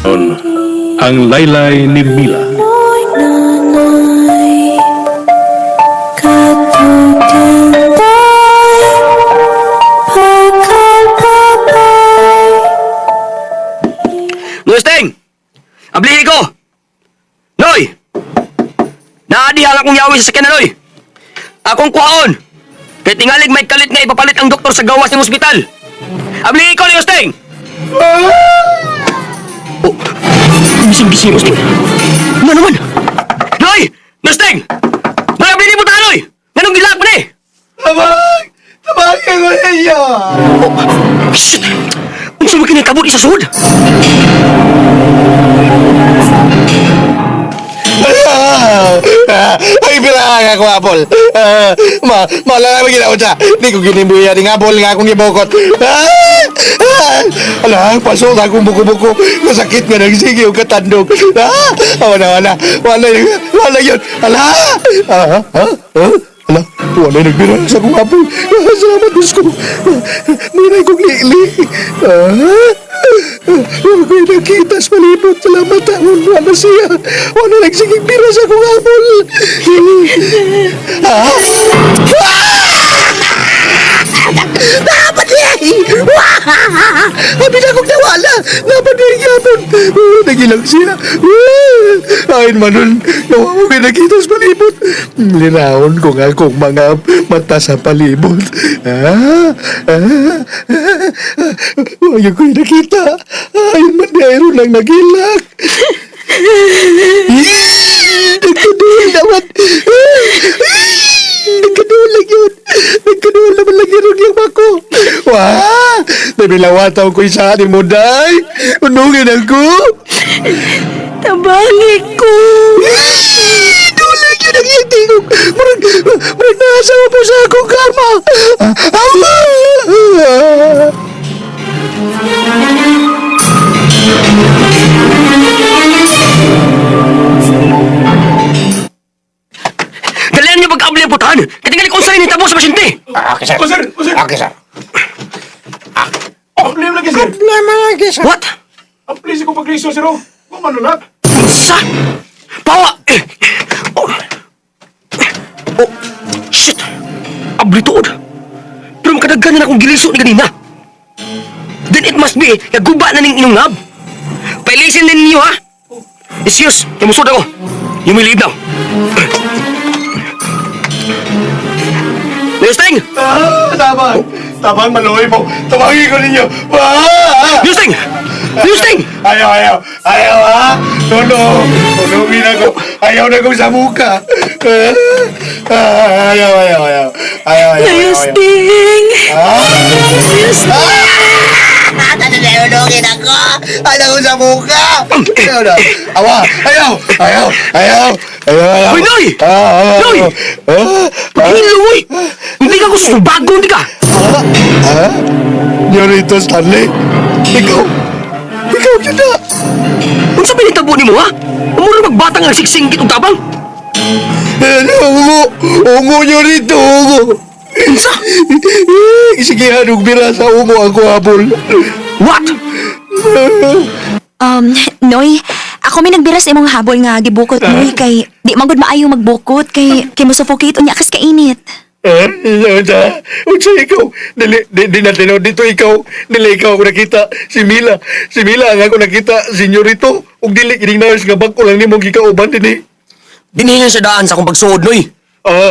Ang laylay ni Mila. Gusteng! Ablihi ko! Noy! Naadihan akong yawi sa sakyan na, Noy! Akong kuhaon! Kaya tingalig may kalit nga ipapalit ang doktor sa gawas ng ospital! Ablihi ko, Gusteng! Oh, bising-bising, Gusteng! Ano naman? Noy! Gusteng! Noy, ablihi mo tayo, Noy! Ganong gilak mo na eh! Tabagin ko ninyo! Oh, shit! Ang sumag kinakabot isa sud! Ay, bilang ako, Apol. Malala mo ginawa siya. Di ko ginimbuya ni Apol nga akong ibokot. Alang, pasok na akong buko-buko. Masakit nga nagsigi yung katandog. Wala yun. Ala, wala nagbira sa akong Apol. Salamat, Diyos ko. Miray kong liili. Huwag ko'y nakita sa palibot. Salamat taon. Wala siya. Wala nagsiging bira sa akong Apol. Dapat niya! Habi na akong nawala! Dapat niya yapon! Nagilang siya! Ayon manon, nawawag na nakita sa palibot. Linaon ko nga kong mga mata sa palibot. Huwag ko'y nakita. Ayon man niya ron lang nagilak. Nagkaduhol naman. Nagkaduhol lang yun. Nagkaduhol naman lang yun yung ako. Wah! Nabilawataw ko isa ni mo, day. Unungin ako. Tabangi ko. Dulang yun ang hindi ko. Marag naasawa po sa akong karma. Dalihan niyo pag-abli ang putahan! Katingali kung sa'yo nitabo sa pasyente! Okay, sir. Okay, sir. Problema lagi, sir. Problema lagi, sir. What? Ang please ko pag-riso, sir. Kung manulat. Sa? Pawa! Oh. Oh. Shit! Abli tuod! Pero makadaggan na akong giliso ni kanina. Then it must be, naguba na ning inyong ngab. Pailisin din ninyo, ha? Isyos, kamusod ako. You may leave now. Newsting! Tabang maluwi po. Tumangin ko ninyo. Newsting! Newsting! Ayaw, ha? No. Tulungin ako. Ayaw na kong sa muka. Ayaw. Layosting! Tulungin ako. Ayaw ko sa muka. Ayaw. Hoy, Noy! Noy! Pagkilo, Noy! Hindi ka gusto bago, hindi ka! Yorito Stanley. Ikaw yun na. Kung sa pinitabo ni mo, ha? Umuro magbatang ang siksing kitong tabang! Ungo nyo rito, ungo. Unsa? Sige, hanong bira sa ungo ako, Apol. What? Noy, ako may nagbiras imong habol nga gibukot, Noy, kay di manggod maayo magbukot, kay masuffocate unya kas kainit. Unsa ikaw? Di natin dito ikaw. Dili ikaw ako nakita. Si Mila ang ako nakita. Senyorito. Ug dili kining nurse nga bangko lang nimo gikauban din eh. Dinilin sa daan sa akong pagsuod, Noy!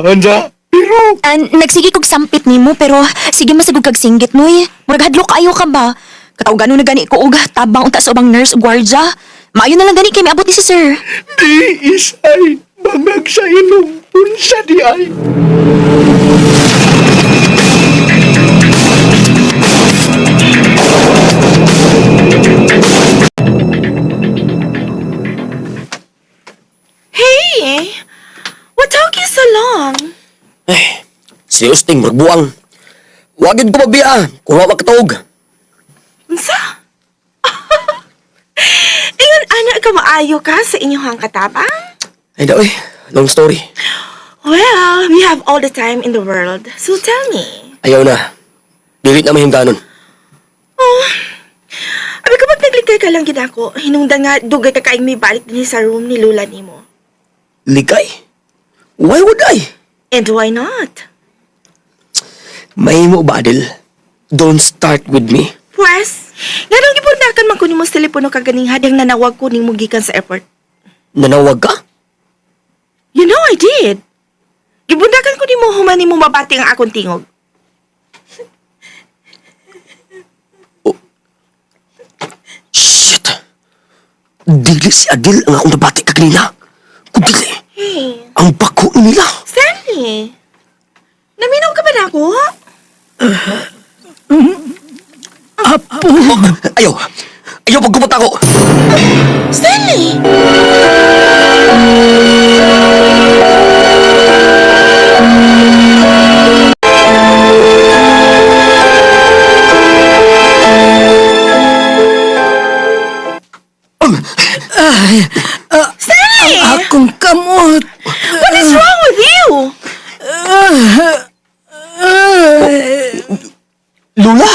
Ansa? Pero... Nagsige kog sampit nimo pero sige masagog kag singgit, Noy. Murag hadlok ayo ka ba? Kataw gano na gani ko og tabang unta sa ubang nurse ug gwardya. Maayo na lang gani kay miabot ni si sir. Di isay. Bangag sa ilong. Unsa di ay. Hey! What took you so long? Si Usting, magbuang. Wagid ko mabiya, kung wawag katawag. Unsa? Ingon ana ka maayo ka sa inyong katabang? Ay daw long story. Well, we have all the time in the world, so tell me. Ayaw na. Bilit na mahingganon. Oh, abi kapag naglikay ka ka lang gid ako. Hinungdan nga dugay ka kaing may balik din sa room ni Lula nimo. Ligay? Why would I? And why not? Mahimo ba, Adel? Don't start with me. Pues, ganang gipundakan man ko nimo sa telepono kaganing hadang nanawag ko ning mugikan sa airport. Nanawag ka? You know I did. Gibundakan ko nimo human nimo mabati ang akong tingog. Shit! Dili si Adel ang akong nabati ka kanina. Kung dili, Hey, ang bako nila. Stanley. Naminaw ka ba na ako? Ayaw! Ayaw pagkumot ako! Stanley! Stanley! Akong kamot. What is wrong with you? Lula?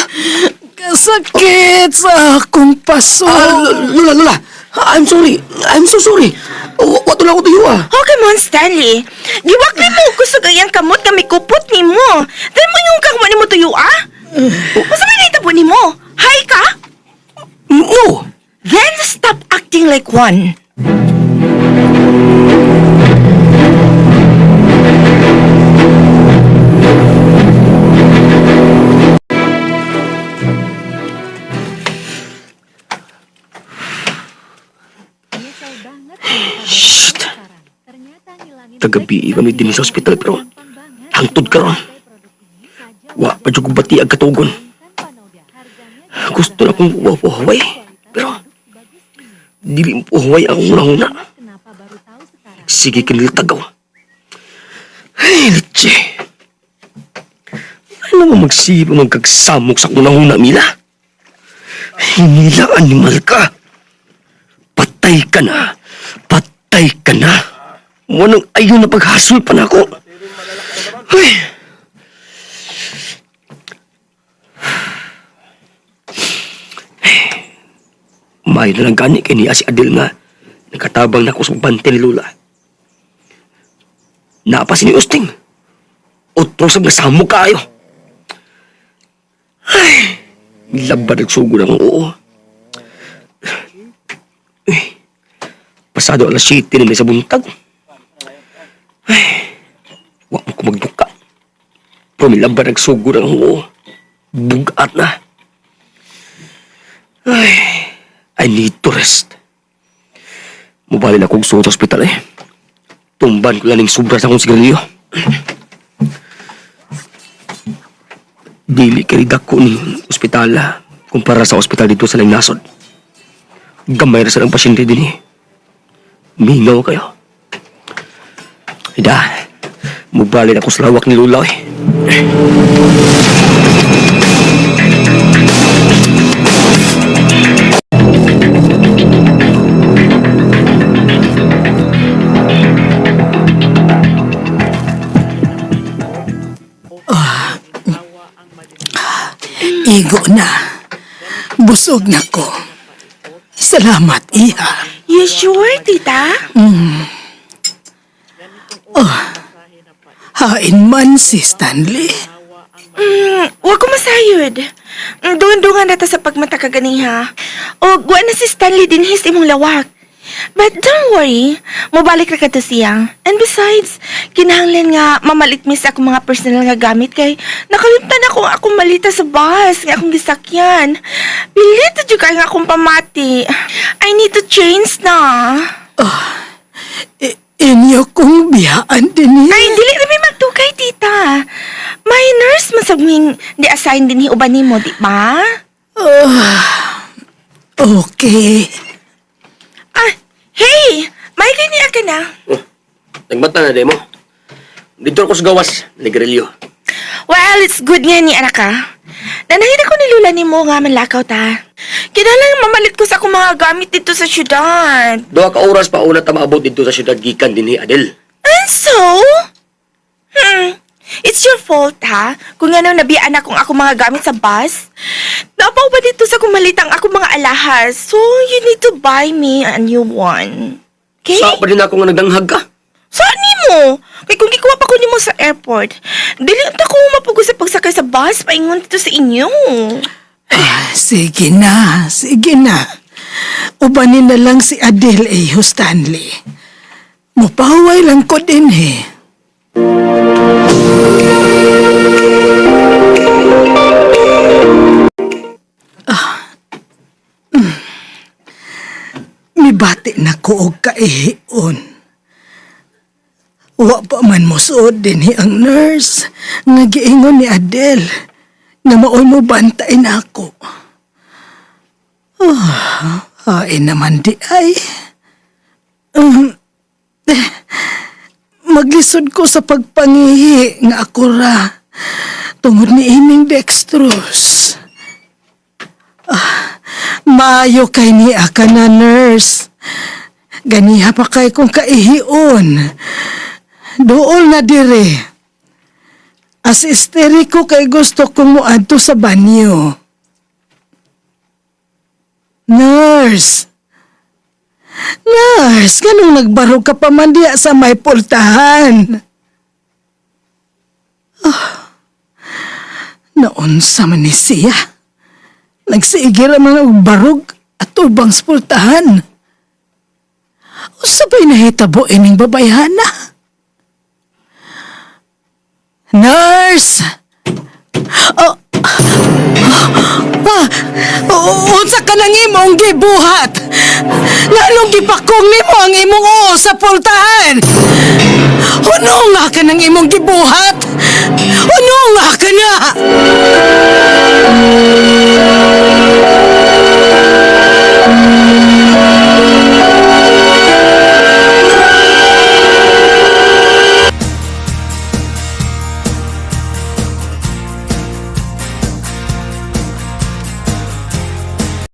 Kasakit sa akong paso. Lula! I'm sorry. I'm so sorry. Wato lang ako tuyo Oh, come on, Stanley. Giwak ni mo gusto gayang kamot nga may kupot ni mo. Dahil mo yung kakwa ni mo tuyo, ah? Masa may naitabo ni mo? Hi ka? No! Then stop acting like one. Shit! Tagabi kami din sa ospital pero hangtod ka ron. Wa pa dyan kong bati ang katugon. Gusto na kong wapuhaway pero dili mo puhaway ang una-una. Sige kiniltagaw. Ay, Leche. Ano mo magsipag magkagsamok sa unang-una, Mila? Hinila animal ka. Patay ka na. Patay ka na. Wanang ayaw na paghasol pa na ako. Ay. May na lang gani kay niya si Adel nga. Nagkatabang na ako sa bante ni Lula. Napasin ni Usting. Otro sa nasamog kayo. Ay. Labad nagsugo ng oo. Pasado alas 7 na may sa buntag. Ay, wak mo ko magduka. Pero may laban nagsugo ng oo. Bugat na. Ay, I need to rest. Mubali na kong suot sa ospital eh. Tumban ko lang ng sobra sa akong sigarilyo. Dili karidak ko ni ospitala kumpara sa ospital dito sa Langnasod. Gamay na silang pasyente din eh. Mingaw kayo. Ida, mubali na ako sa lawak ni Lula eh. Igo na. Busog na ko. Salamat, Iha. You sure, tita? Hain man si Stanley. Huwag ko masayod. Dungan-dungan na ta sa pagmata ka ganiha. O, guwa na si Stanley din his imong lawak. But don't worry, mabalik ra ka to siya. And besides, kinahanglan nga mamalit mi sa akong mga personal nga gamit kay nakalimtan ako akong malita sa bus nga akong gisakyan. Pilit na juga nga akong pamati. I need to change na. Inyo kong biyaan din Ay, dili na may magtukay, tita. May nurse masagming di-assign din uban nimo, di ba? Okay. Ah, hey! May kanya ka na. Nagmata na, demo. Dito ako sa gawas, nagrilyo. Well, it's good nga ni anak ka. Nanahin ako ni Lula ni mo nga manlakaw ta. Kinalang mamalit ko sa akong mga gamit dito sa syudad. Doha ka oras pa una ta maabot dito sa syudad gikan din ni Adel. And so? It's your fault, ha? Kung ano nabiyaan akong ako mga gamit sa bus. Napaw ba dito sa kumalitang ako mga alahas? So, you need to buy me a new one. Okay? Sa pa rin ako nga nagdanghag ka. Saan ni mo? Kaya kung gikuha pa ko ni mo sa airport, dili ta ko mapugo sa pagsakay sa bus, paingon dito sa inyo. Sige na, sige na. Ubanin na lang si Adele Stanley. Mupahaway lang ko din Mibati na ko og kaihion. Wa pa man mo suod din ang nurse nga giingon ni Adele nga maoy mo bantay na ako. Ay naman di ay. Maglisod ko sa pagpangihi nga ako ra tungod ni ining dextrose. Maayo kay niya ka na, nurse. Ganiha pa kay kong kaihion. Dool na dire. As isteriko kay gusto kong muadto sa banyo. Nurse! Nurse, ganong nagbarog ka pa man diya sa may pultahan? Naunsa man ni siya? Nagsiigira man ang barog at ubang sa pultahan. O sabay nahitabo ining babayhana? Nurse! Unsa ka nang imong gibuhat? Nganong gipakong nimo ang imong uo sa pultahan? Uno nga ka nang imong gibuhat? Uno nga ka na!